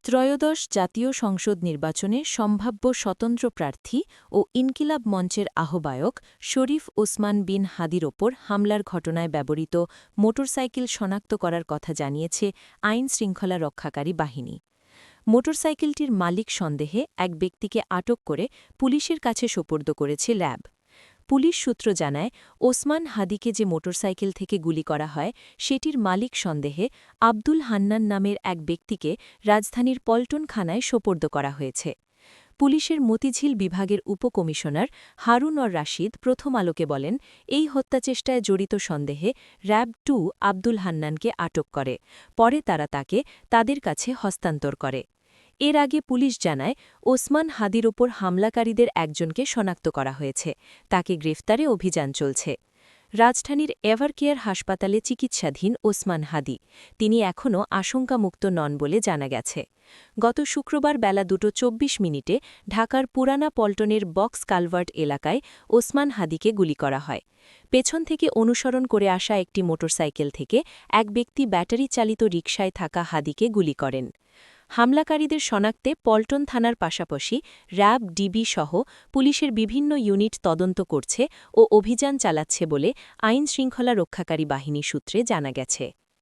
ত্রয়োদশ জাতীয় সংসদ নির্বাচনে সম্ভাব্য স্বতন্ত্র প্রার্থী ও ইনকিলাব মঞ্চের আহ্বায়ক শরীফ ওসমান বিন হাদির ওপর হামলার ঘটনায় ব্যবহৃত মোটরসাইকেল শনাক্ত করার কথা জানিয়েছে আইন শৃঙ্খলা রক্ষাকারী বাহিনী। মোটরসাইকেলটির মালিক সন্দেহে এক ব্যক্তিকে আটক করে পুলিশের কাছে সোপর্দ করেছে র্যাব। পুলিশ সূত্র জানায়, ওসমান হাদিকে যে মোটরসাইকেল থেকে গুলি করা হয় সেটির মালিক সন্দেহে আব্দুল হান্নান নামের এক ব্যক্তিকে রাজধানীর পল্টন থানায় সোপর্দ করা হয়েছে। পুলিশের মতিঝিল বিভাগের উপকমিশনার হারুন অর রাশিদ প্রথম আলোকে বলেন, এই হত্যাচেষ্টায় জড়িত সন্দেহে র্যাব-2 আব্দুল হান্নানকে আটক করে, পরে তারা তাকে তাদের কাছে হস্তান্তর করে। এর আগে পুলিশ জানায়, ওসমান হাদির ওপর হামলাকারীদের একজনকে শনাক্ত করা হয়েছে, তাকে গ্রেফতারে অভিযান চলছে। রাজধানীর এভারকেয়ার হাসপাতালে চিকিৎসাধীন ওসমান হাদি, তিনি এখনও আশঙ্কামুক্ত নন বলে জানা গেছে। গত শুক্রবার বেলা 2:24 ঢাকার পুরানা পল্টনের বক্স কালভার্ট এলাকায় ওসমান হাদিকে গুলি করা হয়। পেছন থেকে অনুসরণ করে আসা একটি মোটরসাইকেল থেকে এক ব্যক্তি ব্যাটারি চালিত রিকশায় থাকা হাদিকে গুলি করেন। হামলাকারীদের শনাক্তে পল্টন থানার পাশাপাশি র্যাব, ডিবি সহ পুলিশের বিভিন্ন ইউনিট তদন্ত করছে ও অভিযান চালাচ্ছে বলে আইন শৃঙ্খলা রক্ষাকারী বাহিনী সূত্রে জানা গেছে।